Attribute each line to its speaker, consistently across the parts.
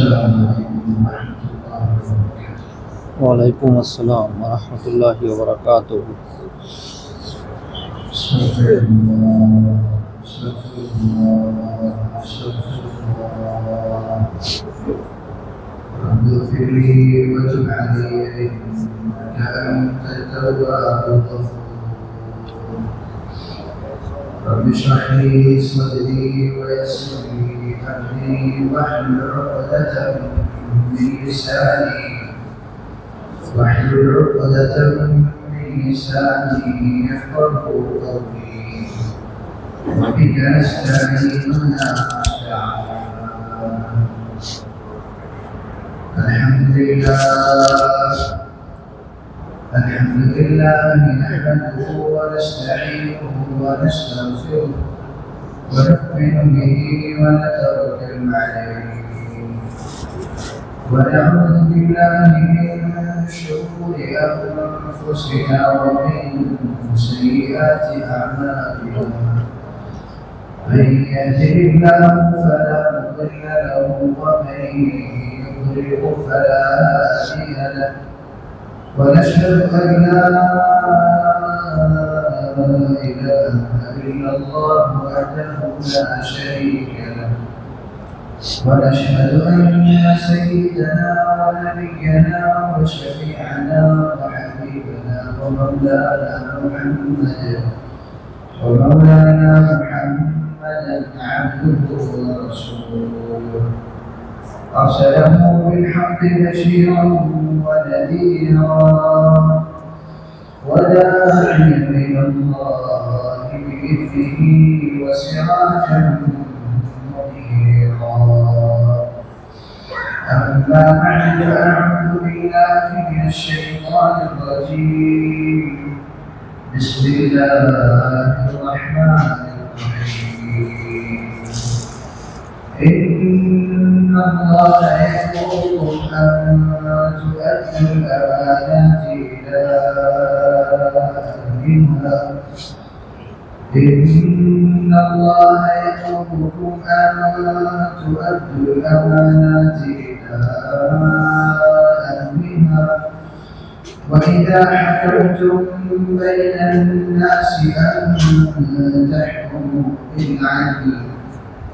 Speaker 1: السلام عليكم ورحمة الله وبركاته.
Speaker 2: وعليكم السلام ورحمة الله وبركاته.
Speaker 1: استغفر الله استغفر الله استغفر الله. رب اغفر لي وتب علي إنك أنت التواب الغفور. رب اشرح لي صدري ويسر لي أمري واحلل عقدة من لساني يفقهوا قولي. وبك نستعين ونستعان. الحمد لله نحمده ونستعينه ونستغفره ونؤمن به ونتوكل عليه ونعوذ بالله من شرور أنفسنا ومن سيئات أعمالنا. من يهده الله فلا مضل له ومن يضلل فلا هادي له. ونشهد أن لا إله إلا الله وحده لا شريك له. ونشهد أن سيدنا ونبينا وشفيعنا وحبيبنا ومولانا محمدا عبده ورسوله. أرسله بالحق بشيرا ونذيرا وداعيا إلى الله بإذنه وسراجا منيرا. أما بعد فأعوذ بالله من الشيطان الرجيم. بسم الله الرحمن الرحيم. إن الله يأمركم أن تؤدوا الأمانات إلى أهلها. إن الله يأمركم أن تؤدوا الأمانات إلى أهلها وإذا حكمتم بين الناس أن تحكموا بالعدل.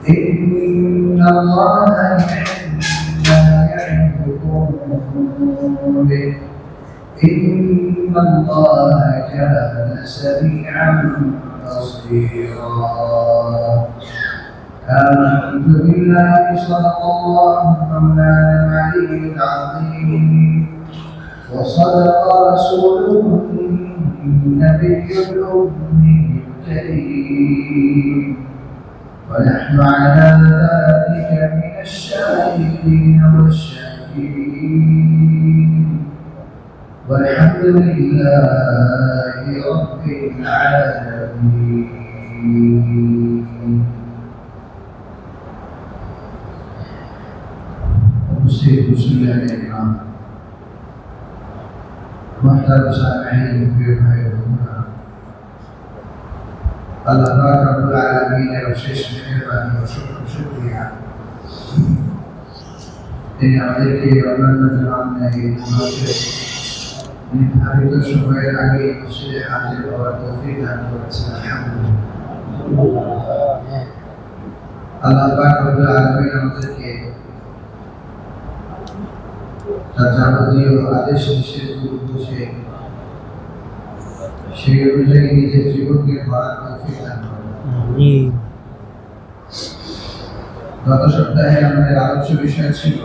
Speaker 1: إن الله يحب ما يعظكم به. إن الله كان سميعا بصيرا. الحمد لله صدق الله مولانا العلي العظيم وصدق رسوله النبي الأمي الكريم. ونحن على ذلك من الشاهدين والشاكرين. والحمد لله رب العالمين. مسلمين الكرام محترم سامعين الكرام আল্লাহ পাক রব্বুল আলামিনের অশেষ মেহেরবানি ও শুকরিয়া। তিনি আমাদেরকে অন্যান্য জামানায় নির্ধারিত সময়ের আগে মসজিদে হাজির হওয়ার তৌফিক দান করেছেন। আলহামদুলিল্লাহ। আল্লাহ পাক রব্বুল আলামিন আমাদেরকে তার যাবতীয় আদেশ নিষেধগুলো বুঝে সেই অনুযায়ী নিজের জীবনকে গড়ার তৌফিক দান করেন। গত সপ্তাহে আমাদের আলোচ্য বিষয় ছিল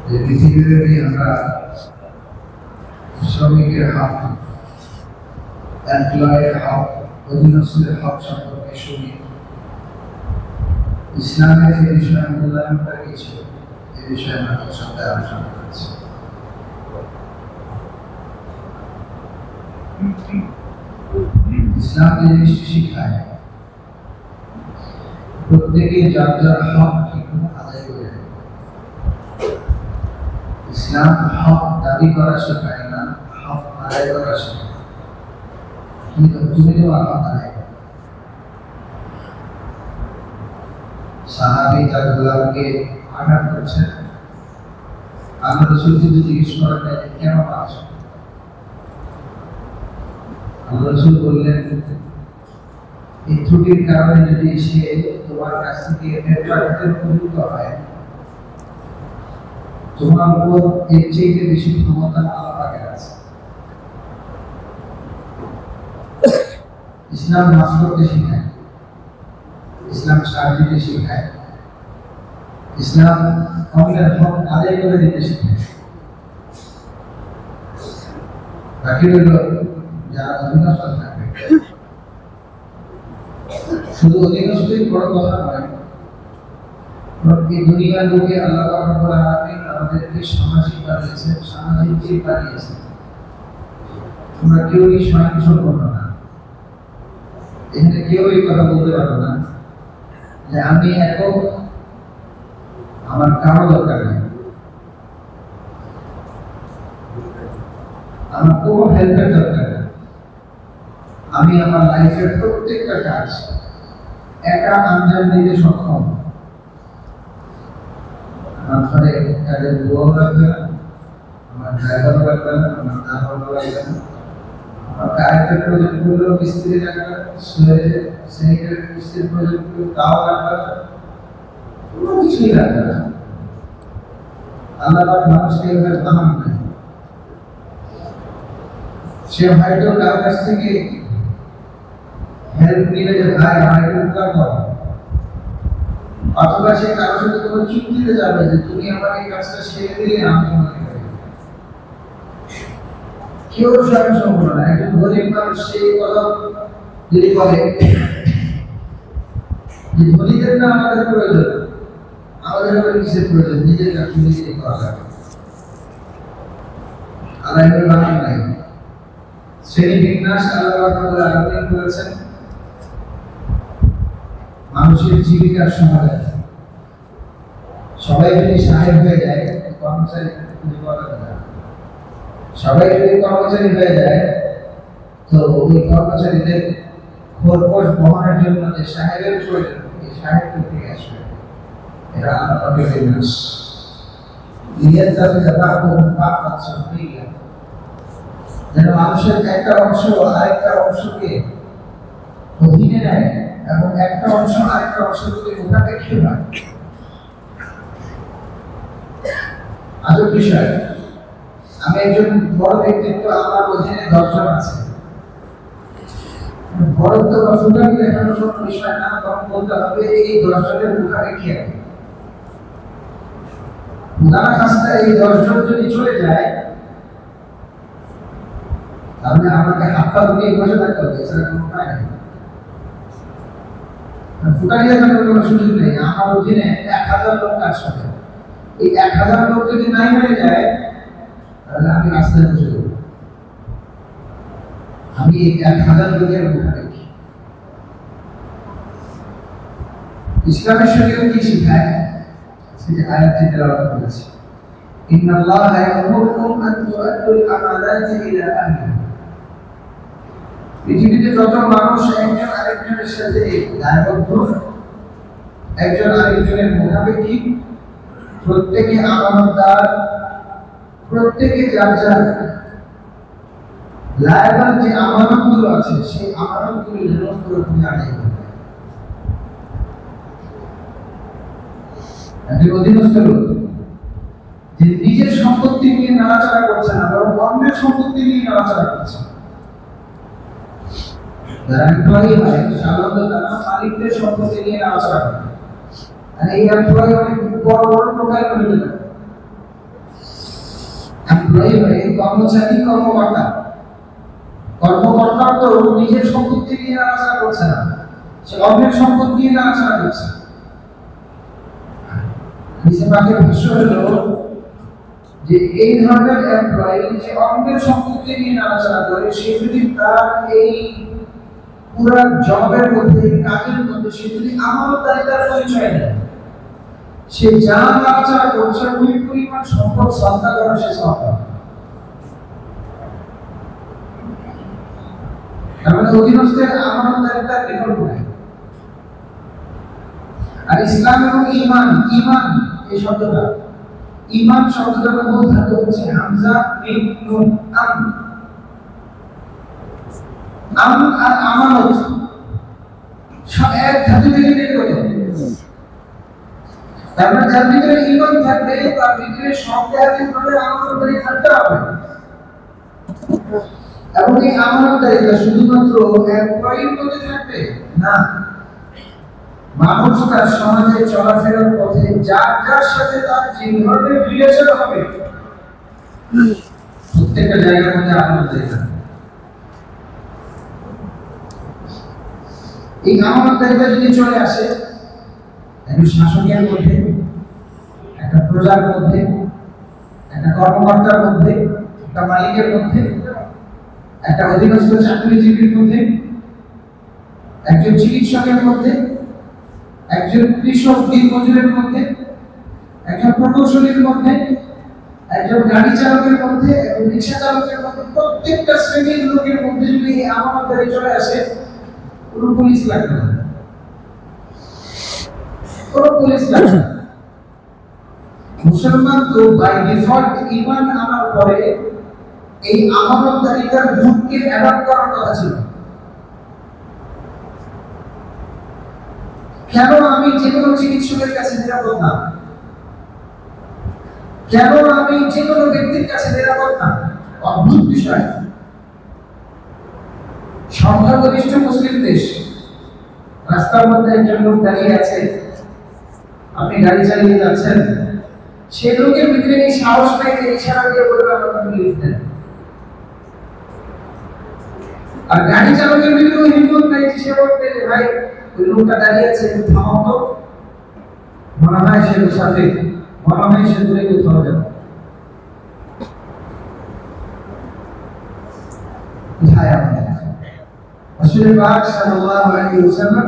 Speaker 1: যে পৃথিবীব্যাপী আমরা শ্রমিকের হক, এমপ্লয়ের হক, অধীনস্থের হক সম্পর্কে শুনি। ইসলামের এই বিষয়ে মূল্যায়নটা কি ছিল, এই বিষয়ে আমরা গত সপ্তাহে আলোচনা করেছি। ইসলাম যে জিনিসটি শিখায় প্রত্যেকে যার যার হক ঠিকমতো আদায় করে। ইসলাম হক দাবি করা শেখায় না, হক আদায় করা শেখায়। তুমি তো হক আদায় করো। সাহাবী তার গোলামকে আঘাত করছেন। আল্লাহ রাসূল কিন্তু জিজ্ঞেস করেন যে কেন মারছো? আল্লাহ রাসূল বললেন, এই ত্রুটির কারণে যদি সে তোমার কাছ থেকে নেটওয়ার্কের উপযুক্ত হয়, তোমার উপর এর চেয়ে বেশি ক্ষমতা আল্লাহ পাকের আছে। ইসলাম মাফ করতে শেখায়, ইসলাম ছাড় দিতে শেখায়, ইসলাম অন্যের হক আদায় করে দিতে শেখায়। বাকি রইল যারা অধীনস্থ থাকবে। শুধু অধীনস্থই বড় কথা নয়, এই দুনিয়ার লোকে আল্লাহ রাব্বুল আলামিন আমাদেরকে সামাজিক বানিয়েছেন, সামাজিক জীব বানিয়েছেন। তোমরা কেউই স্বয়ংসম্পূর্ণ না। এখানে কেউই কথা বলতে পারবে না যে আমি একক, আমার কারো দরকার নেই, আমার কোনো হেল্পের দরকার নেই। আমি আমার লাইফের প্রত্যেকটা কাজ একা আঞ্জাম দিতে সক্ষম। আমার ঘরে কাজের বুয়াও লাগবে না, আমার ড্রাইভারও লাগবে না, আমার দারোয়ানও লাগবে না, আমার কারেন্টের প্রয়োজন পড়লেও মিস্ত্রি লাগবে না, সেনিটারি মিস্ত্রির প্রয়োজন পড়লেও তাও লাগবে না, কোনো কিছুই লাগবে না। আল্লাহ পাক মানুষকে এভাবে বানান নাই। সে হয়তো কারোর কাছ থেকে হেল্প নিলে যে ভাই আমার একটু উপকার করো, অথবা সে কারোর সাথে কোনো চুক্তিতে যাবে যে তুমি আমার এই কাজটা সেরে দিলে আমি তোমাকে দেব। কেউ স্বয়ংসম্পূর্ণ না। একজন গরিব মানুষ সেই কথা যদি বলে যে ধনীদের না আমাদের প্রয়োজন, আমাদের আবার কিসের প্রয়োজন? নিজের কাজ নিজেই করা লাগে। আল্লাহ এর বানান নাই। শ্রেণী বিন্যাস আল্লাহ রাব্বুল আলামিন করেছেন মানুষের জীবিকার সমাধান। সবাই যদি সাহেব হয়ে যায়, কর্মচারী খুঁজে পাওয়া যাবে না। সবাই যদি কর্মচারী হয়ে যায়, তো ওই কর্মচারীদের খরচ বহনের জন্য যে সাহেবের প্রয়োজন, এই সাহেব থেকে আসবে। এটা আল্লাহ পাকের বিন্যাস। যেন মানুষের একটা অংশ আরেকটা অংশকে অধীনে নেয় এবং একটা অংশ আরেকটা অংশকে মুখাপেক্ষী হয়। আজব বিষয়, আমি একজন বড় ব্যক্তিত্ব, আমার অধীনে 10 জন আছে। বড়ত্ব বা সুযোগ দেখানোর কোনো বিষয় না, তখন বলতে হবে এই 10 জনের মুখাপেক্ষী হবে। উদাহরণ খাস্তা এই 10 জন যদি চলে যায়, তাহলে আমাকে হাত পা ধুয়ে বসে থাকতে হবে, এছাড়া কোনো উপায় নেই। ফুটানি দেখানোর কোনো সুযোগ নেই। আমার অধীনে 1000 লোক কাজ করে। এই 1000 লোক যদি নাই হয়ে যায়, তাহলে আমি রাস্তায় বসে দেবো। আমি এই 1000 লোকের মুখাপেক্ষী। ইসলামের শরীয়ত কি শেখায়? সেই আয়াতটি তেলাওয়াত করেছি। ইন্নাল্লাহা ইয়া'মুরুকুম আন তু'আদ্দুল আমানাতি ইলা আহলিহা। পৃথিবীতে যত মানুষ একজন আরেকজনের সাথে দায়বদ্ধ, একজন আরেকজনের মুখাপেক্ষী, প্রত্যেকে আমানতদার, প্রত্যেকে যার যার লায়াবাল যে আমানতগুলো আছে, সেই আমানতগুলো যেন পুরোপুরি আদায় করবে। একজন অধীনস্থ লোক যে নিজের সম্পত্তি নিয়ে নাড়াচাড়া করছে না, বরং অন্যের সম্পত্তি নিয়ে নাড়াচাড়া করছে। যারা এমপ্লয়ি হয়, সাধারণত তারা মালিকদের সম্পত্তি নিয়ে নাড়াচাড়া করে। আর এই এমপ্লয়ি অনেক বড় বড় প্রোফাইল করে দেবে। এমপ্লয়ি হয় কর্মচারী, কর্মকর্তা। কর্মকর্তা তো নিজের সম্পত্তি নিয়ে নাড়াচাড়া করছে না, সে অন্যের সম্পত্তি নিয়ে নাড়াচাড়া করছে। নিসেবাকের ভাষ্য হলো যে এই ধরনের এমপ্লয়ি যে অন্যের সম্পত্তি নিয়ে নাড়াচাড়া করে, সে যদি তার এই পুরো জবের মধ্যে, কাজের মধ্যে সে যদি আমানতদারিতার পরিচয় দেয়, সে যা নাড়াচাড়া করছে ওই পরিমাণ সম্পদ সৎকার করা সে সৎকার। তার মানে অধীনস্থের আমানতদারিতার বিকল্প নাই। আর ইসলাম এবং ঈমান, ঈমান এই শব্দটা, ঈমান শব্দটার মূল ধাতু হচ্ছে হামজা মিম নুন, আম। আম আর আমানত সব এক ধাতু থেকে নির্গত। তারপর যার ভিতরে ঈমান থাকবে তার ভিতরে সব জায়গায় করে আমানতদারি থাকতে হবে। এবং এই আমানতদারিটা শুধুমাত্র এমপ্লয়ির মধ্যে থাকবে না, মানুষ তার সমাজে চলাফেরার পথে যার যার সাথে তার যে ধরনের রিলেশন হবে প্রত্যেকটা জায়গার মধ্যে আমানতদারি থাকবে। এই আমানতদারিটা যদি চলে আসে একজন শাসকের মধ্যে, একটা প্রজার মধ্যে, একটা কর্মকর্তার মধ্যে, একটা মালিকের মধ্যে, একটা অধীনস্থ চাকরিজীবীর মধ্যে, একজন চিকিৎসকের মধ্যে, একজন কৃষক দিনমজুরের মধ্যে, একজন প্রকৌশলীর মধ্যে, একজন গাড়ি চালকের মধ্যে, একজন রিক্সা চালকের মধ্যে, প্রত্যেকটা শ্রেণীর লোকের মধ্যে যদি এই আমানতদারি চলে আসে কোনো পুলিশ লাগবে না, কোনো পুলিশ লাগবে না। মুসলমান তো বাই ডিফল্ট ঈমান আনার পরে এই আমানতদারিতার ভূতকে অ্যাডপ্ট করার কথা ছিল। কেন আমি যে কোনো চিকিৎসকের কাছে নিরাপদ না? কেন আমি যে কোনো ব্যক্তির কাছে নিরাপদ না? অদ্ভুত বিষয়। সংখ্যাগরিষ্ঠ মুসলিম দেশ, রাস্তার মধ্যে একজন লোক দাঁড়িয়ে আছে, আপনি গাড়ি চালিয়ে যাচ্ছেন, সে লোকের ভিতরে এই সাহস নাই যে ইশারা দিয়ে বলবে আমাকে পুলিশ দেন। আর গাড়ি চালকের ভিতরে ওই হিম্মত নাই যে সে বলবে যে ভাই ওই লোকটা দাঁড়িয়ে আছে থামাও তো, মনে হয় সে মুসাফির, মনে হয় সে দূরে কোথাও যাবে। রাসূল পাক সাল্লাল্লাহু আলাইহি ওয়াসাল্লাম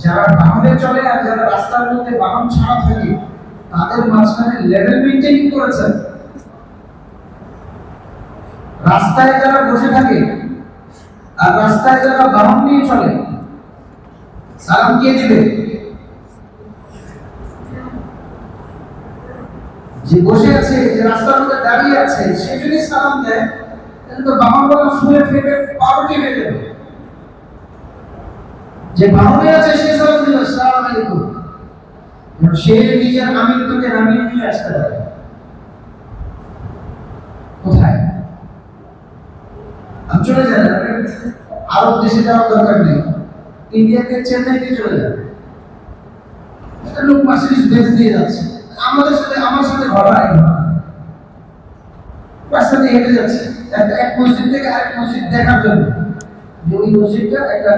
Speaker 1: যারা বাহনে চলে আর যারা রাস্তার মধ্যে বাহন ছাড়া থাকে তাদের মাঝখানে লেভেল মেইনটেইন করেছেন। রাস্তায় যারা বসে থাকে আর রাস্তায় যারা বাহন নিয়ে চলে সালাম কে দিবে? যে বসে আছে, যে রাস্তার মধ্যে দাঁড়িয়ে আছে, সে যদি সালাম দেয় তাহলে তো বাহনওয়ালা শুয়ে ফেলে পাউটি হয়ে যাবে। যে বাহনে আছে সে সালাম দিল আসসালামু আলাইকুম, সে নিজের আমিত্বকে নামিয়ে নিয়ে আসতে পারে। কোথায়? আমি চলে যাই, আরব দেশে যাওয়ার দরকার নেই, ইন্ডিয়াকে চেন্নাইতে চলে যাবে, একটা লোক মার্সিডিজ বেঞ্চ দিয়ে যাচ্ছে, আমার সাথে ঘোরায় রাস্তাতে হেঁটে যাচ্ছে এক মসজিদ থেকে আরেক মসজিদ দেখার জন্য, যে ওই মসজিদটা একটা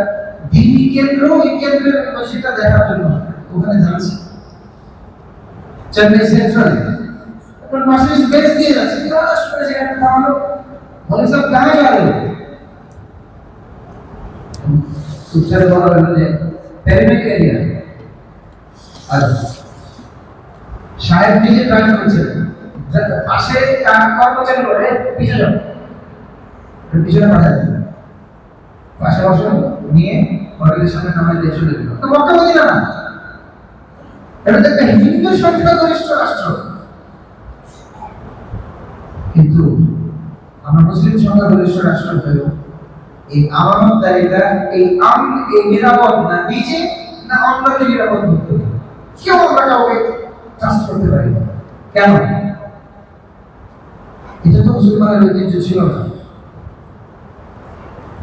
Speaker 1: দিনী কেন্দ্র, ওই কেন্দ্রের মসজিদটা দেখার জন্য ওখানে যাচ্ছে চেন্নাই সেন্ট্রাল। এখন মার্সিডিজ বেঞ্চ দিয়ে যাচ্ছে, সেখানে থামালো, বলে সব কাহে গেল? উচ্চারণ বলা হলো যে প্যারিমেট এরিয়া। আর সাহেব নিজে ড্রাইভ করছেন, পাশে কর্মচারী বলে পিছনে পিছনে পাঠায় পাশে বসে নিয়ে হোটেলের সামনে নামাই দিয়ে চলে গেল। তো বক্তব্য দিল না, এটা তো একটা হিন্দু সংখ্যাগরিষ্ঠ রাষ্ট্র, কিন্তু আমরা মুসলিম সংখ্যাগরিষ্ঠ রাষ্ট্র হয়েও এই আমানতদারিতা, এই নিরাপদ না নিজে না অন্যকে নিরাপদ করতে হবে। কেউ আমরা কাউকে ট্রাস্ট করতে পারি না। কেন? এটা তো মুসলমানের ঐতিহ্য ছিল না।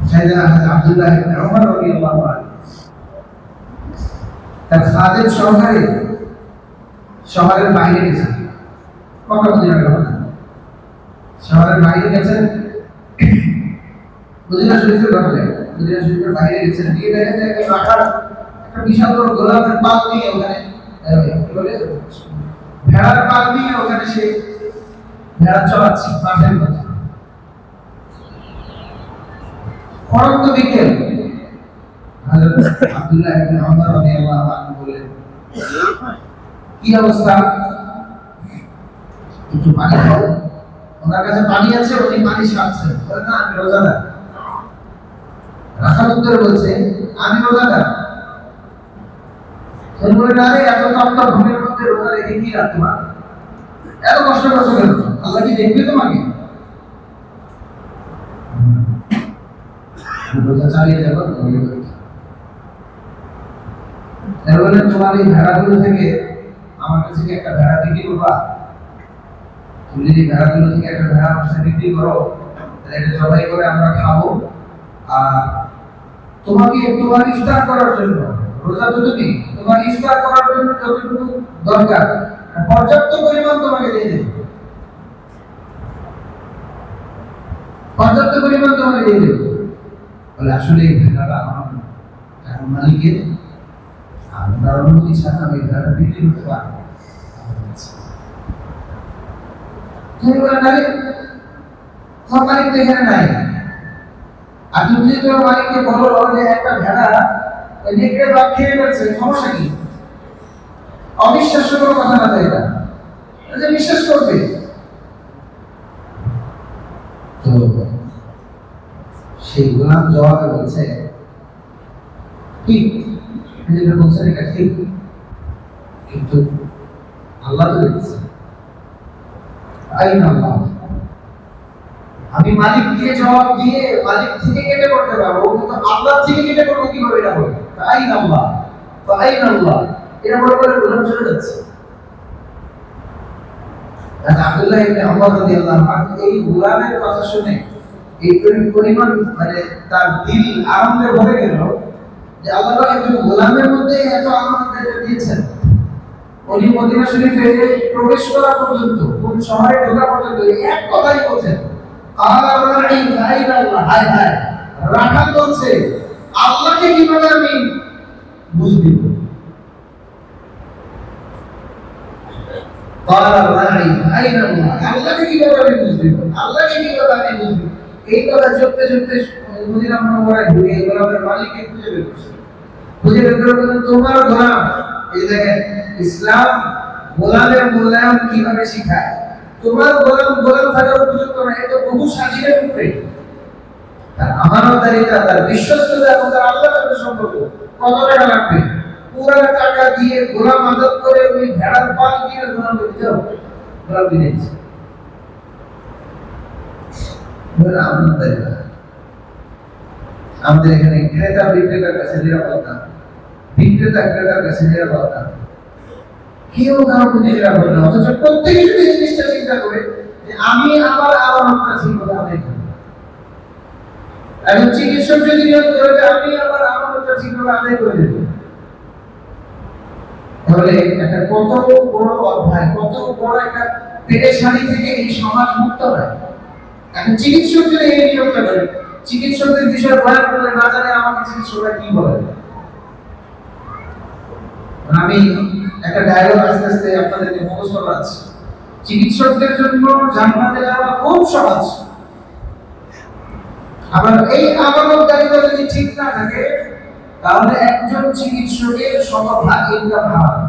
Speaker 1: সাইয়েদনা হযরত আব্দুল্লাহ ইবনে ওমর রাদিয়াল্লাহু আনহু তার খাদেম শহরের বাইরে গেছেন, মক্কা মদিনার কথা, শহরের বাইরে গেছেন, মদিনা শরীফের ঘটে, মদিনা শরীফের বাইরে গেছেন, গিয়ে দেখেন একটা রাখার একটা বিশাল বড় গোলাপের পাল নিয়ে ওখানে বলে ভেড়ার পাল নিয়ে ওখানে সে ভেড়া চড়াচ্ছে মাঠের মধ্যে। পরন্ত বিকেল, হযরত আব্দুল্লাহ ইবনে ওমর রাদিয়াল্লাহু আনহু বলেন, কি অবস্থা, একটু পানি খাও? ওনার কাছে পানি আছে, উনি পানি সারছেন। বলেন না, আমি রোজাদার। রাখাল উত্তরে বলছে, আমি রোজাদার। বলে না রে এত তপ্ত ঘুমের মধ্যে রোজা রেখে কি রাখ তোমার, এত কষ্ট করছো কেন, আল্লাহ কি দেখবে তোমাকে? রোজা চালিয়ে যাবো। এরপরে তোমার এই ভেড়াগুলো থেকে আমার কাছে কি একটা ভেড়া বিক্রি করবা? তুমি যদি ভেড়াগুলো থেকে একটা ভেড়া আমার কাছে বিক্রি করো, তাহলে এটা জবাই করে আমরা খাবো, আর তোমাকে তোমার ইফতার করার জন্য, রোজা তো তুমি তোমার ইফতার করার জন্য যতটুকু দরকার পর্যাপ্ত পরিমাণ তোমাকে দিয়ে দেব, পর্যাপ্ত পরিমাণ তোমাকে দিয়ে দেব। বলে আসলে এই ভেড়াটা আমার মালিকের, আপনার অনুমতি ছাড়া আমি ভেড়াটা বিক্রি করতে পারবো। তুমি বলে না তোমার মালিক তো এখানে নাই, আর তুমি যদি তোমার মালিককে বলো যে একটা ভেড়া নেকড়ে বাঘ খেয়ে ফেলছে, সমস্যা কি? অবিশ্বাস্য কোনো কথা না, তাই না? যে বিশ্বাস করবে। তো সেই গোলাম জবাবে বলছে ঠিক, যেটা বলছেন এটা ঠিক, কিন্তু আল্লাহ তো দেখছে। আমি মালিককে জবাব দিয়ে মালিক থেকে কেটে করতে পারবো, কিন্তু আল্লাহ থেকে কেটে করবো কিভাবে? এটা বলে আইন আল্লাহ, তো আইন আল্লাহ এটা বলে বলে গোলাম চলে যাচ্ছে। আব্দুল্লাহ ইবনে ওমর রাদিয়াল্লাহু আনহু এই গোলামের কথা শুনে এই পরিমাণ মানে তার দিল আনন্দে ভরে গেল যে আল্লাহ পাক একজন গোলামের মধ্যে এত আনন্দ দিয়েছেন। উনি মদিনা শরীফে প্রবেশ করা পর্যন্ত, কোন শহরে ঢোকা পর্যন্ত এক কথাই বলছেন, রাখা বলছে আল্লাহকে কিভাবে আমি বুঝবি? আল্লাহকে কিভাবে আমি বুঝবি? আল্লাহকে কিভাবে আমি বুঝবি? এই কথা চলতে চলতে মদিনা মুনাওয়ারায় ঢুকে গোলামের মালিককে খুঁজে বের করছে। খুঁজে বের করে বললেন তোমার গোলাম। এই দেখেন ইসলাম গোলামের মূল্যায়ন কিভাবে শিখায়। তোমার গোলাম গোলাম থাকার উপযুক্ত না, এটা বহু সাজিয়ে উপরে তার আমানতদারিতা, তার বিশ্বস্ততা এবং তার আল্লাহর সাথে সম্পর্ক কত টাকা লাগবে? পুরো টাকা দিয়ে গোলাম আদত করে ওই ভেড়ার পাল কিনে গোলামকে দিতে হবে, গোলাম কিনে দিচ্ছে। আমানতদারিতা আমাদের এখানে ক্রেতা বিক্রেতার কাছে নিরাপত্তা, বিক্রেতা ক্রেতার কাছে নিরাপত্তা, কেউ কারো প্রতি নিরাপদ না। অথচ প্রত্যেকে যদি এই জিনিসটা চিন্তা করে যে আমি আমার আমানতটা ঠিকভাবে আদায় করব, একজন চিকিৎসক যদি নিয়ত করে যে আমি আমার আমানতটা ঠিকভাবে আদায় করে দেব, তাহলে একটা কত বড় অধ্যায়, কত বড় একটা পেরেশানি থেকে এই সমাজ মুক্ত হয়। এখন চিকিৎসক যদি এই নিয়মটা করে, চিকিৎসকদের বিষয়ে ভয় করলে না জানে আমাকে চিকিৎসকরা কি বলে। আমি একটা ডায়লগ আস্তে আস্তে আপনাদেরকে মুখস্থ করাচ্ছি। চিকিৎসকদের জন্য জান্নাতে যাওয়া খুব সহজ, আবার এই আমানতদারিতা যদি ঠিক না থাকে তাহলে একজন চিকিৎসকের শতভাগ ইনকাম হারাম।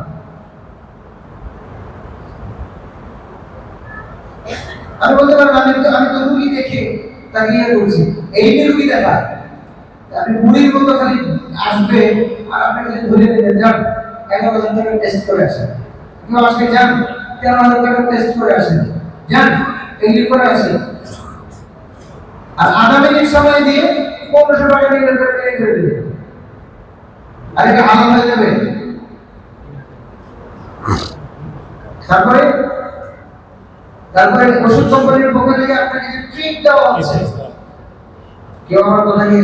Speaker 1: আমি বলতে পারেন আমি তো রুগী দেখে তাকিয়ে করছি, এই যে রুগী দেখা আপনি বুড়ির মতো খালি আসবে আর আপনাকে ধরে নেবেন, যান 11,000 টাকা টেস্ট করে আসেন, কেউ আজকে যান 13,000 টাকা টেস্ট করে আসেন, যান এগুলি করে আসেন, আর আধা মিনিট সময় দিয়ে 1500 টাকা নিয়ে করে দেবে, আর এটা হালাল হয়ে যাবে। তারপরে ওষুধ কোম্পানির পক্ষ থেকে আপনাকে যে ট্রিট দেওয়া হচ্ছে, কেউ আমার কথাকে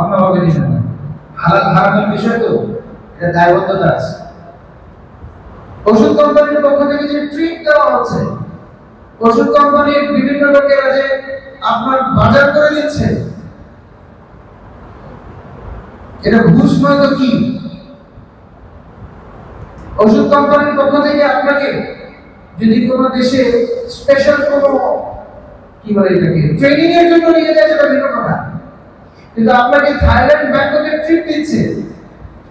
Speaker 1: অন্যভাবে নিবেন না, হালাল হারামের বিষয় তো এটা দায়বদ্ধতা আছে। ওষুধ কোম্পানির পক্ষ থেকে যে ট্রিট দেওয়া হচ্ছে, ওষুধ কোম্পানির বিভিন্ন লোকেরা যে আপনার বাজার করে দিচ্ছে, এটা ঘুষ নয় তো কি? ওষুধ কোম্পানির পক্ষ থেকে আপনাকে যদি কোনো দেশে স্পেশাল কোনো কি বলে এটাকে ট্রেনিং এর জন্য নিয়ে যায় সেটা ভিন্ন কথা, কিন্তু আপনাকে থাইল্যান্ড ব্যাংককের ট্রিপ দিচ্ছে,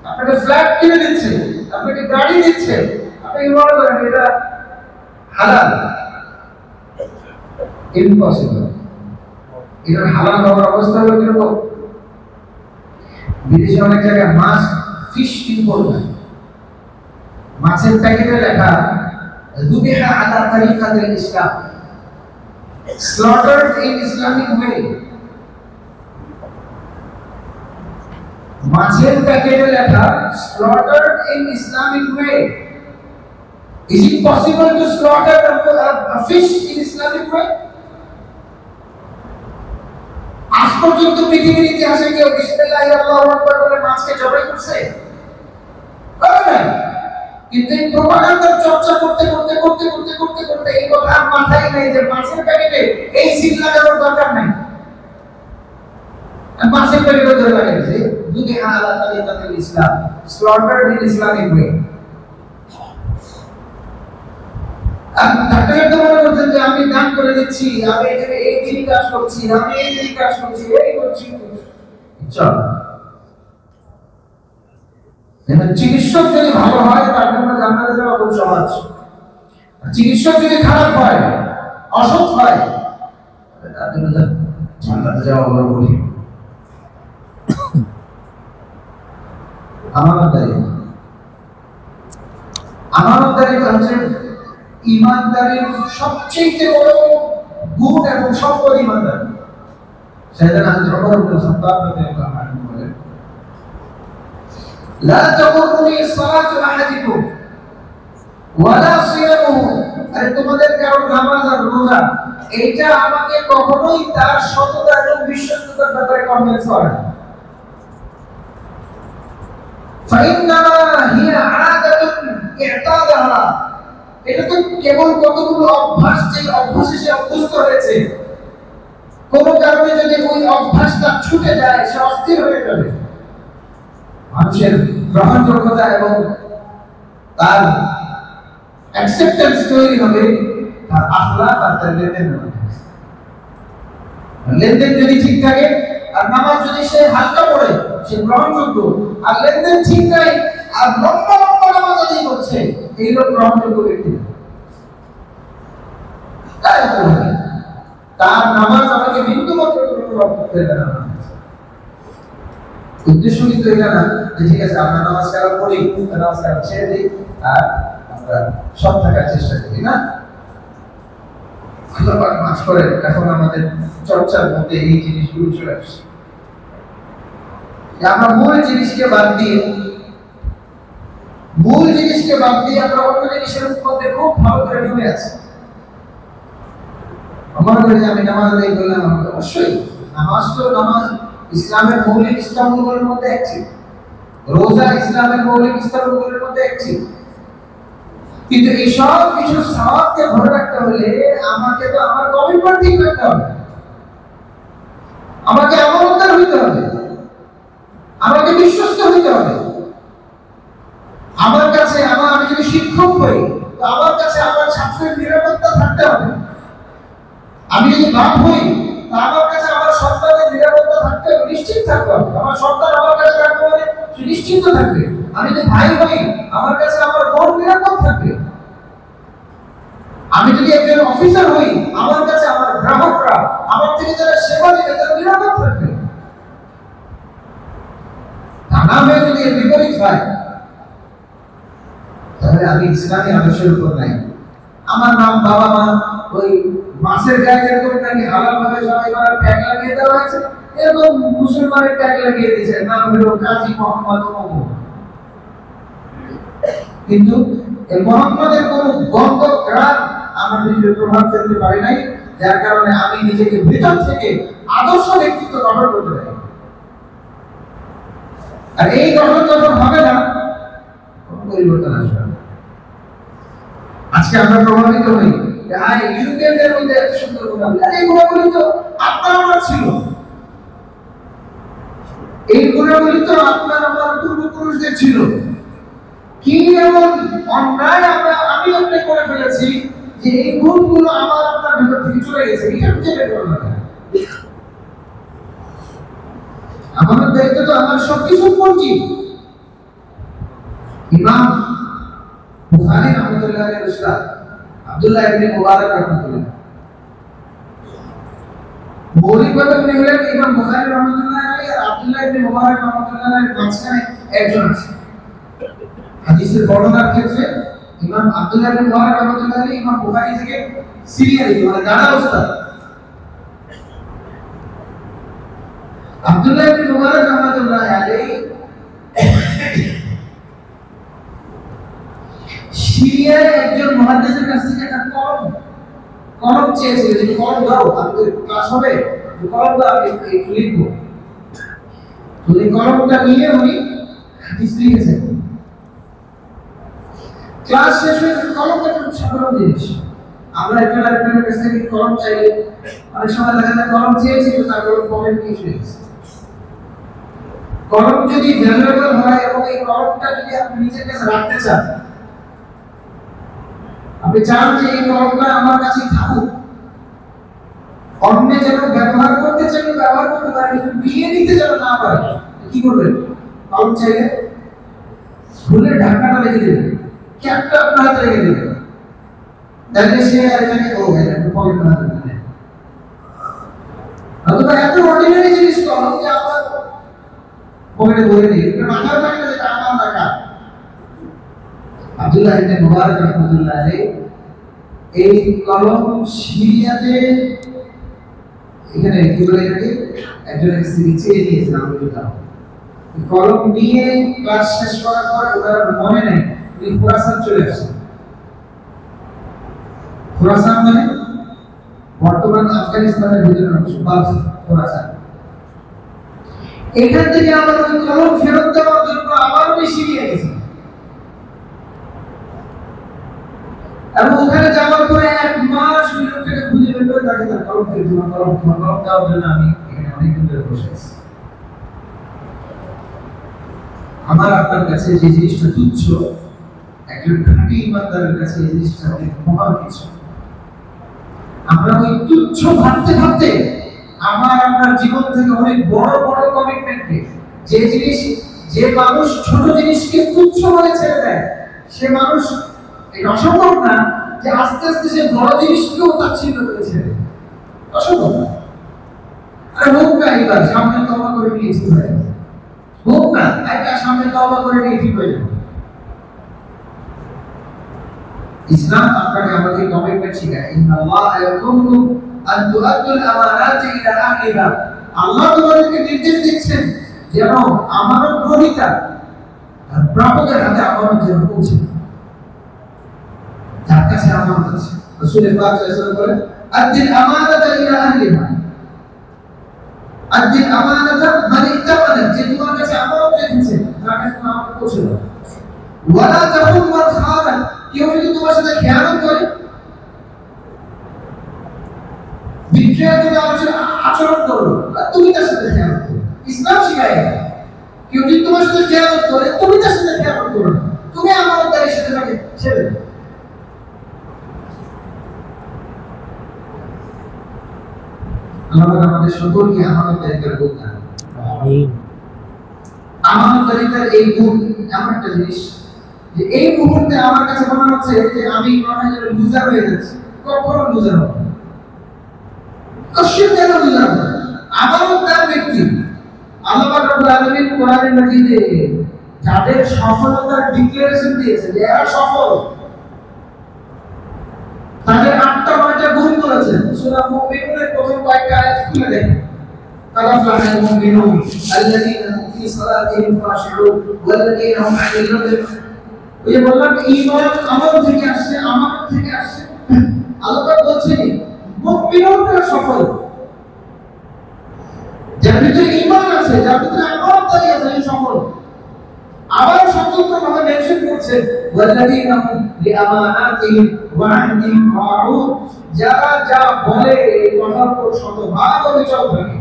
Speaker 1: আপনাকে ফ্ল্যাট কিনে দিচ্ছে, আপনাকে গাড়ি দিচ্ছে, আপনি মনে করেন এটা হালাল? ইম্পসিবল। এটা হালাল হওয়ার অবস্থা হলো কিরকম? বিদেশে অনেক জায়গায় মাছ ফিশ ইম্পোর্ট হয়, মাছের প্যাকেটে লেখা যুবিহা আলা তারিকাতিল ইসলাম, slaughtered in Islamic way। মাছের প্যাকেটে লেখা slaughtered in Islamic way। Is it possible to slaughter a fish in Islamic way? আজ পর্যন্ত পৃথিবীর ইতিহাসে কেউ বিসমিল্লাহি আল্লাহু আকবার বলে মাছকে জবাই করছে? করে নাই। কিন্তু এই প্রোপাগান্ডার চর্চা করতে করতে করতে করতে করতে করতে এই কথা আর মাথায় নেই যে মাছের প্যাকেটে এই সিল লাগানোর দরকার নাই। আর মাছের প্যাকেটে ধরে লাগাইছে যুবিহা আলা তারিকাতিল ইসলাম, slaughtered in Islamic way। Doctor তো মনে করছেন যে আমি দান করে দিচ্ছি, আমি এই দিনই কাজ করছি, আমি এই দিনই কাজ করছি, এই করছি। চল, চিকিৎসক যদি ভালো হয় তার জন্য জান্নাতে যাওয়া খুব সহজ। চিকিৎসক যদি খারাপ হয়, অসৎ হয়, তার জন্য জান্নাতে যাওয়া বড় কঠিন। আমানতদারি হচ্ছে ইমানদারির সবচেয়ে বড় গুণ এবং সম্পদ ইমানদারি। সাইয়েদনা হযরত ওমর ইবনে খাত্তাব রাদিয়াল্লাহু আনহু বলেন, লা তাকুরুনি সালাতু আহাদিকুম ওয়ালা সিয়ামুহু, আরে তোমাদের কারো নামাজ আর রোজা এইটা আমাকে কখনোই তার সততা এবং বিশ্বস্ততার ব্যাপারে কনভিন্স করে না। ফাইন্নামা হিয়া আদাতুন ইতাদাহা, এটা তো কেবল কতগুলো অভ্যাস, যে অভ্যাসে সে অভ্যস্ত হয়েছে। কোন কারণে যদি ওই অভ্যাসটা ছুটে যায়, সে অস্থির হয়ে যাবে। মানুষের গ্রহণযোগ্যতা এবং তার অ্যাকসেপ্টেন্স তৈরি হবে তার আখলাক আর তার লেনদেন যদি ঠিক থাকে, আর নামাজ যদি সে হালকা পড়ে সে গ্রহণযোগ্য, আর লেনদেন ঠিক নাই আর লম্বা লম্বা নামাজ আদায় করছে, এই লোক গ্রহণযোগ্য ব্যক্তি। তার নামাজ আমাকে বিন্দু মাত্র প্রভাব ফেলবে না। উদ্দেশ্য কিন্তু এটা না যে ঠিক আছে আমরা নামাজ কালাম পড়ি, নামাজ কালাম ছেড়ে দিই আর আমরা সব থাকার চেষ্টা করি না। আল্লাহ পাক মাফ করেন, এখন আমাদের চর্চার মধ্যে এই জিনিসগুলো চলে আসছে। আমরা মূল জিনিসকে বাদ দিয়ে আমরা অন্য জিনিসের মধ্যে খুব ভালো করে ডুবে আছি। আমার করে আমি নামাজ আদায় করলাম, অবশ্যই নামাজ তো নামাজ ইসলামের মৌলিক স্তম্ভগুলোর মধ্যে একটি, রোজা ইসলামের মৌলিক স্তম্ভগুলোর মধ্যে একটি। কিন্তু এই সব কিছু সওয়াবকে ধরে রাখতে হলে আমাকে তো আমার কমিটমেন্ট ঠিক রাখতে হবে, আমাকে আমানতদার হইতে হবে, আমাকে বিশ্বস্ত হইতে হবে। আমার কাছে আমি যদি শিক্ষক হই তো আমার কাছে আমার ছাত্রের নিরাপত্তা থাকতে হবে। আমি যদি বাপ হই তো আমার কাছে আমার সন্তানের নিরাপত্তা থাকতে হবে, নিশ্চিত থাকতে হবে। আমার সন্তান আমার কাছে থাকবে মানে সে নিশ্চিন্ত থাকবে। আমি যদি ভাই হই আমার কাছে আমার বোন নিরাপদ থাকবে। আমি যদি একজন অফিসার হই আমার কাছে আমার গ্রাহকরা, আমার থেকে যারা সেবা নেবে তারা নিরাপদ থাকবে। নামে যদি এর বিপরীত হয় তাহলে আমি ইসলামী আদর্শের উপর নাই। আমার নাম বাবা মা ওই মাছের গায়ে যেরকম নাকি হালাল ভাবে সবাই করার ট্যাগ লাগিয়ে দেওয়া হয়েছে, এরকম মুসলমানের ট্যাগ লাগিয়ে দিয়েছে, নাম হলো কাজী মোহাম্মদ ওমর। কিন্তু এই মোহাম্মদের কোন গন্ধ গ্রাম আমার নিজের প্রভাব ফেলতে পারি নাই, যার কারণে আমি নিজেকে ভিতর থেকে আদর্শ ব্যক্তিত্ব গঠন করতে পারি। আর এই গঠন যখন হবে না, পরিবর্তন আসবে। আজকে আমরা প্রভাবিত হই ইউরোপিয়ানদের মধ্যে এত সুন্দর গুণাবলী, আর এই গুণাবলী তো আপনার আমার ছিল, এই গুণাবলী তো আপনার আমার পূর্বপুরুষদের ছিল। কি এমন অন্যায় আমি আপনি করে ফেলেছি যে এই গুণগুলো আমার আপনার ভেতর থেকে চলে গেছে, এটা খুঁজে বের করা লাগে। আমার দায়িত্ব তো আমার সবকিছু পরিচিত। ইমাম বুখারী রাহমাতুল্লাহ আলাইহি উস্তাদ আব্দুল্লাহ ইবনে মুবারক রাহমাতুল্লাহ মৌলিকভাবে উনি হলেন ইমাম বুখারী রাহমাতুল্লাহ আলাইহি আর আব্দুল্লাহ ইবনে মুবারক রাহমাতুল্লাহ আলাইহির মাঝখানে একজন আছে। হাদিসের বর্ণনার ক্ষেত্রে ইমাম আব্দুল্লাহ ইবনে মুবারক রাহমাতুল্লাহ আলাইহি ইমাম বুখারী থেকে সিরিয়ালি মানে গানা উস্তাদ আব্দুল্লাহ ইবনে মুবারক রাহমাতুল্লাহ আলাইহি সিরিয়ার একজন মুহাদ্দিসের কাছ থেকে একটা কলম চেয়েছিল যে কলম দাও, আমি তো ক্লাস হবে, কলম দাও, আমি একটু লিখবো। তো এই কলমটা নিয়ে উনি হাদিস লিখেছেন। ক্লাস শেষ হয়ে কলমটা খুব সাধারণ জিনিস, আমরা একটা কাছ থেকে কলম চাইলে অনেক সময় দেখা যায় কলম চেয়েছি তো তার কলম পকেট নিয়ে চলে গেছে। কলম যদি ভ্যালুয়েবল হয় এবং এই কলমটা যদি আপনি নিজের কাছে রাখতে চান, আপনি চান যে এই কলমটা আমার কাছে থাকুক, অন্য যেন ব্যবহার করতে চাইলে ব্যবহার করতে পারে, কিন্তু বিয়ে নিতে যেন না পারে, কি করবেন? কলম চাইলে ফুলের ঢাকনাটা রেখে দেবেন, ক্যাপটা আপনার হাতে রেখে দেবেন, তাহলে সে আর এখানে ও গেল পকেট না দেবে। অথবা এত অর্ডিনারি জিনিস কলম যে আপনার পকেটে ভরে নেই, এটা মাথায় থাকলে যেটা আমার টাকা। আব্দুল্লাহ ইবনে মুবারক রাহমাতুল্লাহ আলাইহি এই কলম সিরিয়াতে এখানে কি বলে এটাকে একজনের সিরি চেয়ে নিয়েছেন আমেরিকা। কলম নিয়ে ক্লাস শেষ করার পর ওনার মনে নেই উনি খোরাসান চলে আসেন। খোরাসান মানে বর্তমান আফগানিস্তানের ভিতরে অংশ, বাল্ক খোরাসান। এখান থেকে আবার ওই কলম ফেরত দেওয়ার জন্য আবার উনি সিরিয়া গেছেন এবং ওখানে যাওয়ার পরে 1 মাস ওই লোকটাকে খুঁজে বের করে তাকে তার কলম ফেরত দিলাম, কলম দেওয়ার জন্য আমি এখানে অনেকদিন ধরে বসে আছি। আমার আপনার কাছে যে জিনিসটা তুচ্ছ, একজন খাঁটি ইমানদারের কাছে এই জিনিসটা অনেক মহান কিছু। আমরা ওই তুচ্ছ ভাবতে ভাবতে আমার আপনার জীবন থেকে অনেক বড় বড় কমিটমেন্টকে, যে জিনিস যে মানুষ ছোট জিনিসকে তুচ্ছ বলে ছেড়ে দেয়, সে মানুষ এটা অসম্ভব না যে আস্তে আস্তে সে বড় জিনিসকেও তাচ্ছিল্য করে ছেড়ে দেয়, অসম্ভব না। আর হোক না এবার সামনে তওবা করে নিয়ে ঠিক হয়ে যাবে, হোক না এটা সামনে তওবা করে নিয়ে ঠিক হয়ে যাবে। ইসলাম আপনাকে আমাকে কমিটমেন্ট শেখায়, ইন্নাল্লাহা ইয়াকুমুকুম আন তুআদ্দুল আমানাতি ইলা আহলিহা। আল্লাহ তোমাদেরকে নির্দেশ দিচ্ছেন যেন আমানত গ্রহীতা আর প্রাপকের হাতে আমানত যেন পৌঁছে। যার কাছে আমানত আছে, রাসূল পাক সাল্লাল্লাহু আলাইহি ওয়াসাল্লাম বলেন, আদ্দিল আমানাতা ইলা আহলিহা, আদ্দিল আমানাতা মান ইত্তামানা, যে তোমার কাছে আমানত রেখেছে তার কাছে আমানত পৌঁছে দাও। ওয়ালা তাকুম মান খানা, কেউ যদি তোমার সাথে খেয়ানত করে, বিক্রিয়া করে আচরণ করো, তুমি তার সাথে খেয়ানত করো। ইসলাম শিখায় কেউ যদি তোমার সাথে খেয়ানত করে, তুমি তার সাথে খেয়ানত করো, তুমি আমানতদারের সাথে তাকে ছেড়ে দাও। আল্লাহ আমাদের সকলকে আমানতদারিতার গুণ দান করুন। আমিন। আমানতদারিতার এই গুণ এমন একটা জিনিস যে এই মুহূর্তে আমার কাছে মনে হচ্ছে যে আমি মনে হয় লুজার হয়ে যাচ্ছি, কখনো লুজার হব না, কখনো কেন লুজার হব না। আমানতদার ব্যক্তি আল্লাহ পাক রব্বুল আলামিন কোরআনে মাজিদে যাদের সফলতার ডিক্লারেশন দিয়েছে যে এরা সফল, তাদের 8টা গুণ বলেছেন। সূরা মুমিনুনের প্রথম কয়েকটা আয়াত খুলে দেখেন, তারাফাল মুমিনুন আল্লাযীনা হুম ফি সালাতিহিম খাশিউন ওয়াল্লাযীনা হুম আনিল লাগwi। ওই যে বললাম ঈমান আমল থেকে আসছে, আমানত থেকে আসছে। আল্লাহ পাক বলছেন মুমিনুনরা সফল, যার ভিতরে ঈমান আছে, যার ভিতরে আমানতদারি আছে, সে সফল। আবার সতর্কভাবে মেনশন করছে ওয়াল্লাযীনা হুম লিআমানাতিহিম ওয়া আহদিহিম রাউন, যারা যা বলে এই কথার উপর শতভাগ অবিচল থাকে।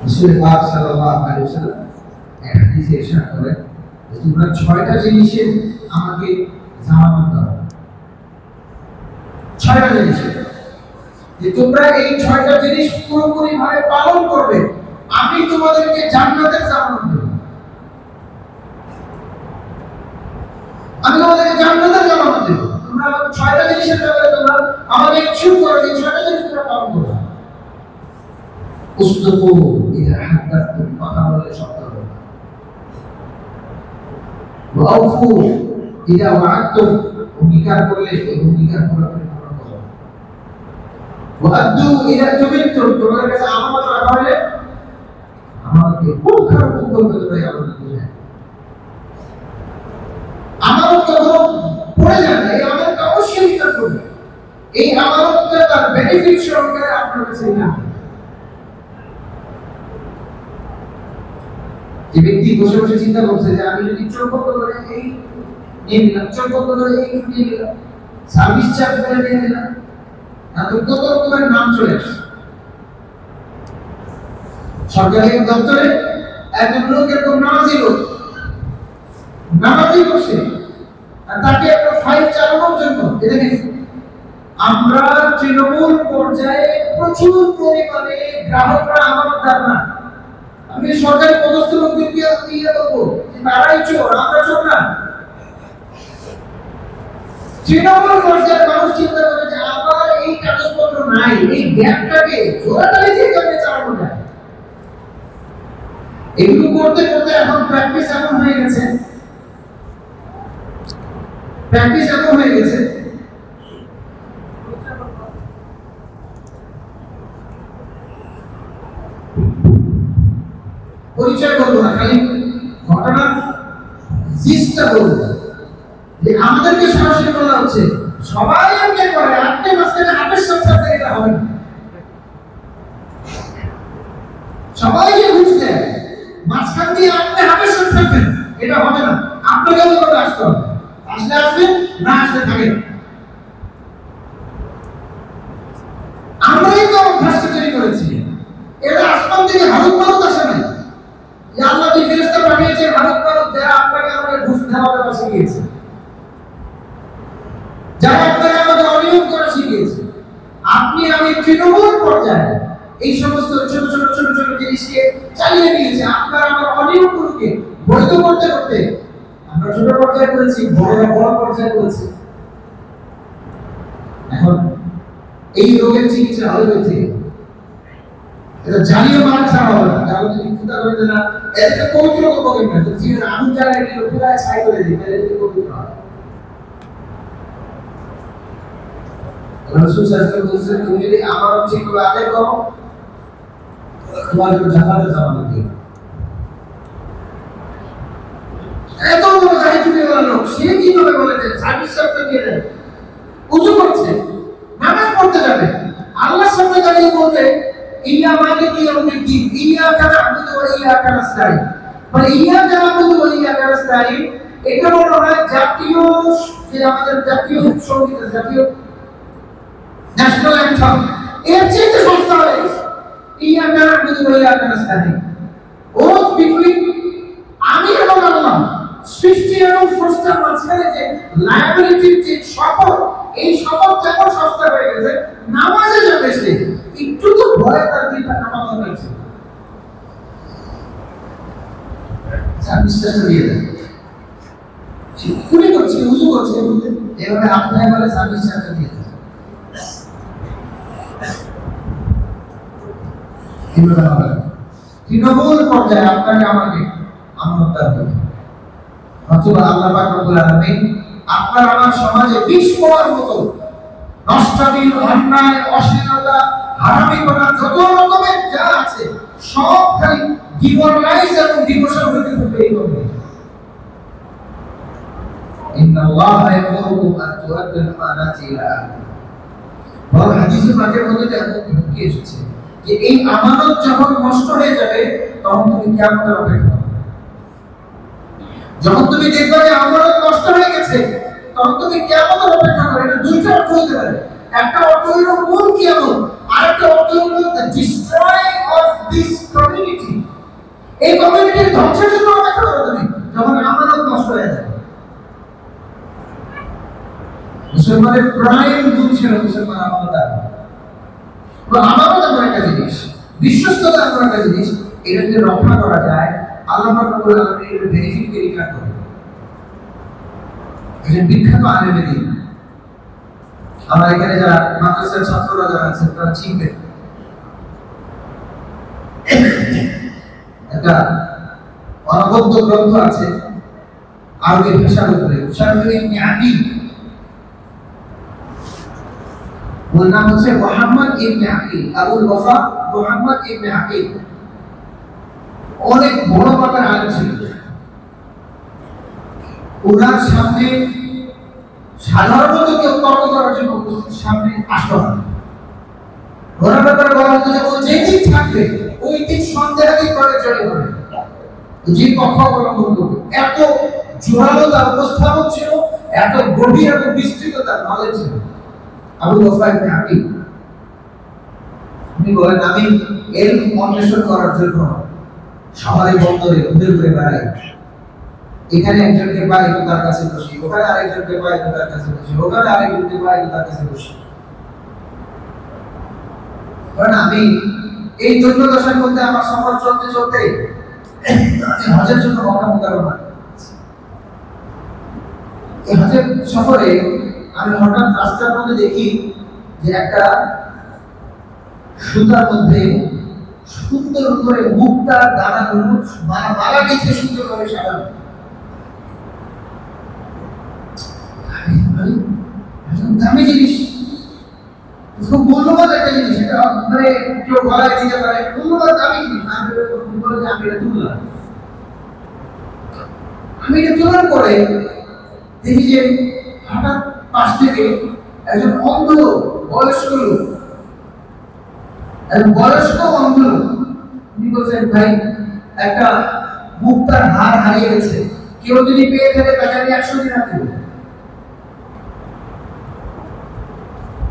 Speaker 1: রাসূল পাক সাল্লাল্লাহু আলাইহি ওয়াসাল্লাম এক হাদিসে ইরশাদ করেন যে তোমরা 6টা জিনিসের আমাকে জামানত দাও। 6টা জিনিস, যে তোমরা এই 6টা জিনিস পুরোপুরি ভাবে পালন করবে, আমি তোমাদেরকে জান্নাতের জামানত দেব। আমি তোমাদেরকে জান্নাতের জামানত দেব। তোমরা আমাকে 6টা জিনিসের ব্যাপারে তোমরা আমাকে ইচ্ছুক করো, যে 6টা জিনিস তোমরা পালন করবে। উসদুকু ইযা হাদাসতুম, কথা বললে সত্য বলবে। ওয়াউফু ইদা ওয়াআদতুম, অঙ্গীকার করলে এই অঙ্গীকার পুরোপুরি পূরণ করো। ওয়াআদু ইদা তুমিনতুম, তোমাদের কাছে আমানত রাখা হলে আমাকে খুব খারাপ করবে তোমরা আমানত দিলে। আমানত কখনো পড়ে যায় না, এই আমানতটা অবশ্যই স্বীকার করবে। এই আমানতটা তার বেনিফিট সহকারে আপনার কাছে নিয়ে আসবে। যে ব্যক্তি বসে বসে চিন্তা করছে যে আমি যদি চোখ বন্ধ করে এই নিয়ে নিলাম, চোখ বন্ধ করে এই নিয়ে নিলাম, সার্ভিস চার্জ করে নিয়ে নিলাম, তাতে কত রকমের নাম চলে আসে। সরকারি দপ্তরে একজন লোক এরকম নামাজি বসে, আর তাকে একটা ফাইল চালানোর জন্য দেখেন আমরা তৃণমূল পর্যায়ে প্রচুর পরিমাণে গ্রাহকরা আমানতদার না। আমি সরকারি পদস্থ লোকদেরকে দিয়ে দেবো যে তারাই চোর, আমরা চোর না। তৃণমূল পর্যায়ের মানুষ চিন্তা করে যে আমার এই কাগজপত্র নাই, এই গ্যাপটাকে জোরাতালি দিয়ে কেমনে চালানো যায়। এগুলো করতে করতে এখন প্র্যাকটিস এমন হয়ে গেছে, পরিচয় করবো না, খালি ঘটনা জিসটা বলবো যে আমাদেরকে সরাসরি বলা হচ্ছে সবাই এমনি করে, আপনি মাঝখানে হাতের সাথে এটা হবে না। সবাই যে ঘুষ দেয় মাঝখান দিয়ে আপনি হাতের সাথে এটা হবে না, আপনাকে ওইভাবে আসতে হবে। আসলে আসবেন, না আসলে থাকেন। আমরাই তো অভ্যাসটা তৈরি করেছি। এটা আসমান থেকে হারুত মারুত আসে নাই, আল্লাহ যে ফেরেশতা পাঠিয়েছেন হারুত মারুত যারা আপনাকে আমাকে ঘুষ দেওয়ার কথা শিখিয়েছে, যারা আপনাকে আমাকে অনিয়ম করা শিখিয়েছে। আপনি আমি তৃণমূল পর্যায়ে এই সমস্ত ছোট ছোট ছোট ছোট জিনিসকে চালিয়ে নিয়েছে। আপনার আমার অনিয়মগুলোকে বৈধ করতে করতে আমরা ছোট পর্যায়ে করেছি, বড়রা বড় পর্যায়ে করেছি। এখন এই রোগের চিকিৎসা হবে থেকে এটা জানিয়ে মারা ছাড়া হবে না। কারণ যদি চিন্তা করে যে না এটাকে পবিত্র করবো কিনা, তো জীবনে আগুন জ্বালা একটি পুরায় ছাই করে দিই, তাহলে এটা পবিত্র হয়। রাসূল সাল্লাল্লাহু আলাইহি ওয়াসাল্লাম তুমি যদি আমার ঠিকভাবে আদায় করো, তোমাকে জান্নাতে জামানত দিই। এত বড় দায়িত্ব দেওয়ার লোক সে কিভাবে বলে যে সার্ভিস চার্জ দিয়ে দেন, ওযু করছে, নামাজ পড়তে যাবে, আল্লাহর সামনে দাঁড়িয়ে বলবে ইয়া মালিকি ইয়াউমিদ্দিন ইয়াকা না'বুদু ওয়া ইয়াকা নাস্তাঈন। মানে ইয়াকা না'বুদু ওয়া ইয়াকা নাস্তাঈন এটা বলা হয় জাতীয়, যে আমাদের জাতীয় সঙ্গীত, জাতীয় ন্যাশনাল অ্যান্থেম, এর চেয়ে সস্তা হয়ে গেছে। ইয়াকা না'বুদু ওয়া ইয়াকা নাস্তাঈন, ওথ বিটুইন আমি এবং আল্লাহ, সৃষ্টি এবং স্রষ্টার মাঝখানে যে লায়াবিলিটির যে শপথ, এই শপথ যেমন সস্তা হয়ে গেছে, নামাজে যাবে সে একটু তো ভয় তার দিনটা নামাজ হয়েছে, বিশ্বাসটা দিয়ে দেয়। সে কুড়ি করছে, উজু করছে, এভাবে আপনার বলে বিশ্বাসটা দিয়ে দেয়। তৃণমূল পর্যায়ে আপনাকে আমাকে আমানতদার হবে। অথবা আল্লাহ পাক রব্বুল আলামিন আপনার আমার সমাজে বিষ পড়ার মতো নষ্টামি, অন্যায়, অশ্লীলতা, হারামিপনা যত রকমের যা আছে সব খালি ডিমোরালাইজ এবং ডিমোশন হতে থাকবে। এই করবে ইন্নাল্লাহা ইয়ামুরুকুম আন তুআদ্দুল আমানাতি ইলা আহলিহা। বড় হাদিসের মাঝের মধ্যে ঢুকে এসেছে যে এই আমানত যখন নষ্ট হয়ে যাবে তখন তুমি কিয়ামতের অপেক্ষা করবে। যখন তুমি দেখবে যে আমানত নষ্ট হয়ে গেছে তখন তুমি কিয়ামতের অপেক্ষা করবে। এটা দুইটা অর্থ হতে পারে। একটা অর্থ হলো মূল কিয়ামত, আরেকটা অর্থ হলো the destroying of this community. এই কমিউনিটির ধ্বংসের জন্য অপেক্ষা করো তুমি যখন আমানত নষ্ট হয়ে যাবে। মুসলমানের প্রাইম গুণ ছিল মুসলমান আমানতদার। আমানত এমন একটা জিনিস, বিশ্বস্ততা এমন একটা জিনিস, এটা যদি রক্ষা করা যায় আল্লাহ পাক রব্বুল আলামিন এর বেনিফিট কে রিটার্ন করে। একজন বিখ্যাত আলেম দিন, আমার এখানে যারা মাদ্রাসার ছাত্ররা যারা আছেন তারা চিনবেন, একটা অনবদ্য গ্রন্থ আছে আরবি ভাষার উপরে মুশাররফ ইবনে আকিল, ওর নাম হচ্ছে মুহাম্মদ ইবনে আকিল, আবুল ওয়াফা মুহাম্মদ ইবনে আকিল। অনেক বড় মাপের আলেম ছিল। ওনার সামনে সাধারণত কেউ তর্ক করার জন্য উপস্থিত সামনে আসতো না। ওনার ব্যাপারে বলা হতো যে ও যেই দিক থাকবে ওই দিক সন্দেহাতীত করে চলে যাবে, যে পক্ষ অবলম্বন করবে। এত জোরালো তার উপস্থাপন ছিল, এত গভীর এবং বিস্তৃত তার নলেজ ছিল। আবু ওয়াফা ইবনে আকিল উনি বলেন, আমি এলম অন্বেষণ করার জন্য শহরে বন্দরে ঘুরে ঘুরে বেড়াই। এখানে একজনকে পাই তো তার কাছে বসি, ওখানে আরেকজনকে পাই তো তার কাছে বসি, ওখানে আরেকজনকে পাই তো তার কাছে বসি। কারণ আমি এই দশার মধ্যে আমার সফর চলতে চলতে হজের জন্য মক্কা মুকাররমা, এই হজের সফরে আমি হঠাৎ রাস্তার মধ্যে দেখি যে একটা সুতার মধ্যে সুন্দর করে মুক্তার দানাগুলো মালা দিচ্ছে সুন্দর করে সাজানো। দামি জিনিস, খুব মূল্যবান একটা জিনিস, এটা মানে কেউ গলায় দিতে পারে, মূল্যবান দামি জিনিস। আমি এটা তুললাম, আমি এটা তোলার পরে দেখি যে হঠাৎ পাশ থেকে একজন অন্ধ বয়স্ক লোক, বয়স্ক অন্ধ লোক, উনি বলছেন, ভাই একটা মুক্তার হার হারিয়ে গেছে, কেউ যদি পেয়ে থাকে তাকে আমি 100 দিনার দেব।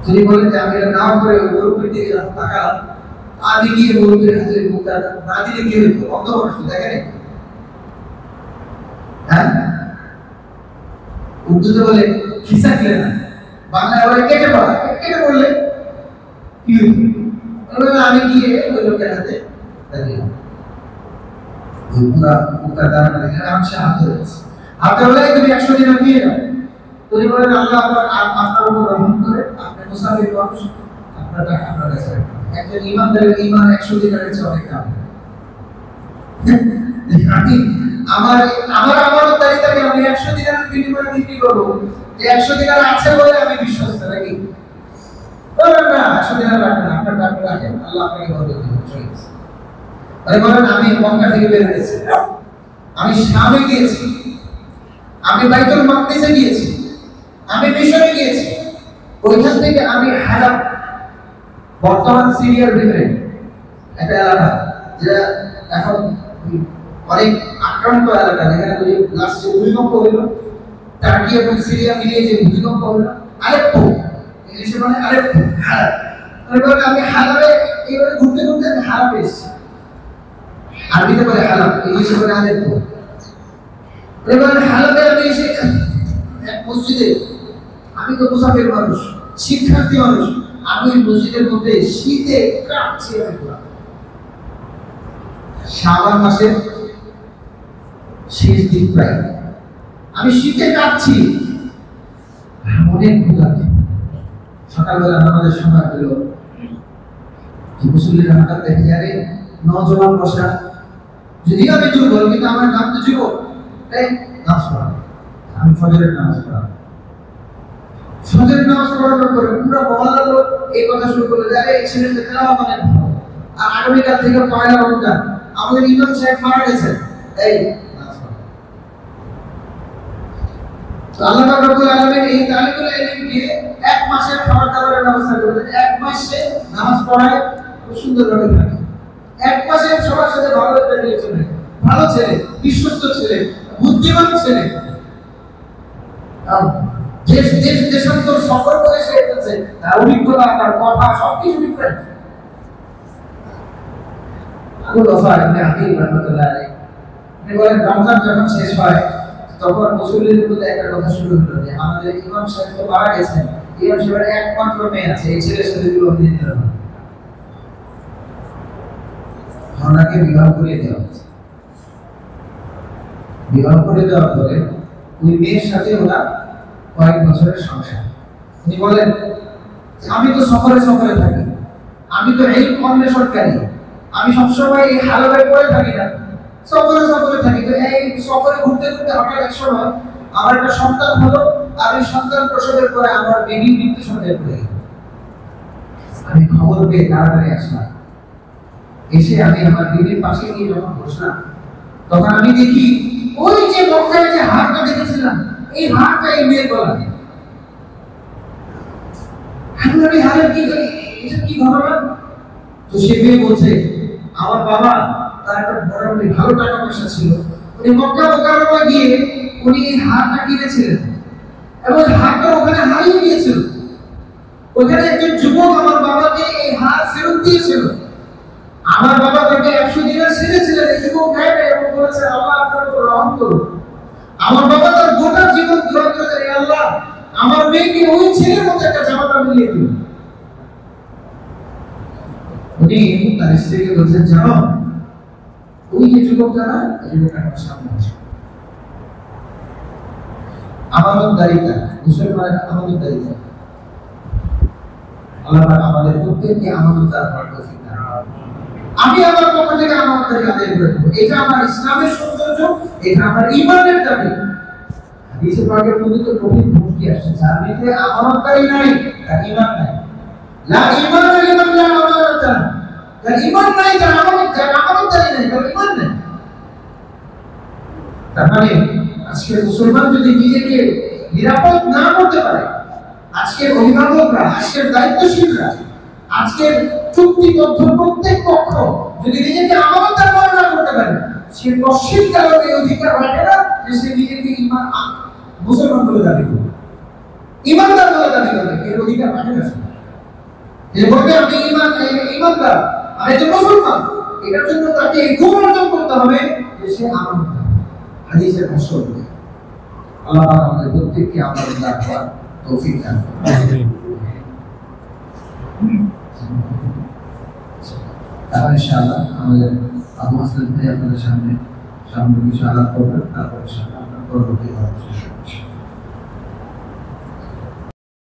Speaker 1: তিনি বলেন যে আমি এটা নাও করে গরুর দিকে তাকালাম, আমি গিয়ে গরুর হাতে মুক্তার না দিলে কি হতো? অন্ধ মানুষ দেখেন, হ্যাঁ, উর্দুতে বলে খিসা খেলে না, বাংলায় বলে কেটে পড়া, কেটে পড়লে কি হতো? আমি গিয়ে ওই লোকের হাতে দিলাম ওই পুরা মুক্তার দানা, এখানে আমার সে হাত ধরেছে, হাত ধরলে তুমি 100 দিনার দিয়ে দাও। তিনি বলেন, আল্লাহ আপনার উপর রহম করে, আপনি মুসাফির মানুষ, আপনার টাকা আপনার কাছে রাখবেন। একজন ইমানদারের ইমান 100 দিনারের চেয়ে অনেক দাম। আমার আমানতদারিতাকে আমি 100 দিনারের বিনিময়ে বিক্রি করবো, যে 100 দিনার আছে বলে আমি বিশ্বস্ত নাকি? বলেন না, 100 দিনার রাখবেন, আপনার টাকা রাখেন, আল্লাহ আপনাকে বরকত দিবেন। আরে বলেন, আমি মক্কা থেকে বের হয়েছি, আমি শামে গিয়েছি, আমি বাইতুল মাকদিসে গিয়েছি, আমি মিশরে গিয়েছি, ওইখান থেকে আমি হালাব, বর্তমান সিরিয়ার ভিতরে একটা এলাকা যেটা এখন অনেক আক্রান্ত এলাকা, যেখানে ওই লাস্টে ভূমিকম্প হইল, টার্কি এবং সিরিয়া মিলিয়ে যে ভূমিকম্প হইল, আলেপ্পো, ইংলিশে বলে আলেপ্পো, হালাব। আমি হালাবে এইভাবে ঘুরতে ঘুরতে আমি হালাবে এসেছি, আরবিতে বলে হালাব, ইংলিশে বলে আলেপ্পো। এবার হালাবে আমি এসে এক মসজিদে, আমি তো মুসাফির মানুষ, শিক্ষার্থী মানুষ, আমি ওই মসজিদের মধ্যে শীতে কাঁপছি। শাবান মাসের শেষ দিন প্রায়, আমি শীতে কাঁপছি, অনেক ক্ষুধার্ত। সকালবেলা নামাজের সময় হলো, মুসল্লিরা হঠাৎ দেখে, আরে নজওয়ান বসা, যদিও আমি দুর্বল কিন্তু আমার নাম তো যুবক, তাই নামাজ পড়া। আমি ফজরের নামাজ পড়াম, ফজরের নামাজ পড়ানোর পরে পুরো মহল্লার লোক এই কথা শুরু করলো যে, আরে এই ছেলেটা তেলাওয়াত অনেক ভালো, আর আগামীকাল থেকে পয়লা রমজান, আমাদের ইমাম সাহেব মারা গেছেন, এই নামাজ পড়া। তো আল্লাহ পাক রব্বুল আলামিন এই তালিবুল ইলমকে 1 মাসের খাবার দাবারের ব্যবস্থা করেছেন। 1 মাসে নামাজ পড়ায় খুব সুন্দরভাবে থাকে, 1 মাসে সবার সাথে ভালো একটা রিলেশন হয়, ভালো ছেলে, বিশ্বস্ত ছেলে, বুদ্ধিমান ছেলে, দেশান্তর সফর করে সে এসেছে, তার অভিজ্ঞতা, তার কথা সবকিছু ডিফারেন্ট। আবু ওয়াফা ইবনে আকিল রাহমাতুল্লাহ আলাইহি তিনি বলেন, রমজান যখন শেষ হয় তখন মুসল্লিদের মধ্যে একটা কথা শুরু হলো যে, আমাদের ইমাম সাহেব তো মারা গেছেন, ইমাম সাহেবের একমাত্র মেয়ে আছে, এই ছেলের সাথে বিবাহ দিয়ে দিতে হবে, ওনাকে বিবাহ করে দেওয়া হচ্ছে। বিবাহ করে দেওয়ার পরে ওই মেয়ের সাথে ওরা কয়েক বছরের সংসার। উনি বলেন, আমি তো সফরে সফরে থাকি, আমি তো এই অন্বেষণকারী, আমি সবসময় এই হালাবে পড়ে থাকি না, সফরে থাকি। তো এই সফরে ঘুরতে ঘুরতে হঠাৎ এক সময় আমার একটা সন্তান হলো, আর এই সন্তান প্রসবের পরে আমার বেবি মৃত্যু সন্তান পড়ে গেল। আমি খবর পেয়ে তাড়াতাড়ি আসলাম, এসে আমি আমার বেবির পাশে গিয়ে যখন বসলাম, তখন আমি দেখি ওই যে মক্কায় যে হাড়টা দেখেছিলাম, এই হাড়টা এই মেয়ের গলায়। আমি হাড়ের কি এটা কি ঘটনা? তো সে মেয়ে বলছে, আমার বাবা তার একটা মোটামুটি ভালো টাকা পয়সা ছিল, উনি মক্কা মোকাররমা গিয়ে উনি এই হাড়টা কিনেছিলেন এবং হাড়টা ওখানে হারিয়ে গিয়েছিল। ওখানে একজন যুবক আমার বাবাকে এই হাড় ফেরত দিয়েছিল। আমার বাবা তাকে 100 দিনার ছেড়েছিলেন, এই যুবক নেয় এবং বলেছে, আল্লাহ আপনার উপর রহম করুন। আমার বাবা তার গোটা জীবন দোয়া করেছেন, হে আল্লাহ আমার মেয়েকে ওই ছেলের মতো একটা জামাটা মিলিয়ে দিন। উনি তার স্ত্রীকে বলছেন, জানো ওই যে যুবকটা না, এই যুবকটা আমার সামনে আছে। আমানতদারিতা, মুসলমানের আমানতদারিতা। আল্লাহ পাক আমাদের প্রত্যেককে আমানতদার হওয়ার তৌফিক দান করুন। আমি আমার পক্ষ থেকে আমানতদারি আদায় করে দেব। এটা আমার ইসলামের সৌন্দর্য, এটা আমার ঈমানের দাবি। হাদিসে পাকের মধ্যে তো গভীর ভক্তি আসছে, যার ভিতরে আমানতদারি নাই তার ঈমান নাই। লা ঈমান লিমান লা আমানাতা, যার ঈমান নাই, যার আমানতদারি নাই, তার ঈমান নাই। তার মানে আজকে মুসলমান যদি নিজেকে নিরাপদ না করতে পারে, আজকের অভিভাবকরা, আজকের দায়িত্বশীলরা, আজকের চুক্তিবদ্ধ প্রত্যেক পক্ষ যদি নিজেকে আমানতদার মনে না করতে পারে, সে তসলিম কারণে এই অধিকার রাখে না যে সে নিজেকে ঈমান মুসলমান বলে দাবি করবে, ঈমানদার বলে দাবি করবে। এর অধিকার রাখে না সে। যে বলবে আমি ঈমানদার, আমি একজন মুসলমান, এটার জন্য তাকে এই গুণ অর্জন করতে হবে যে সে আমানতদার। হাদিসের ভাষ্য অনুযায়ী আল্লাহ পাক আমাদের প্রত্যেককে আমানতদার হওয়ার তৌফিক দান করুন। আমিন। তাহলে ইনশাআল্লাহ আমাদের আবু হাসান ভাই আপনাদের সামনে কিছু আলাপ করবেন, তারপর ইনশাআল্লাহ আমরা পরবর্তী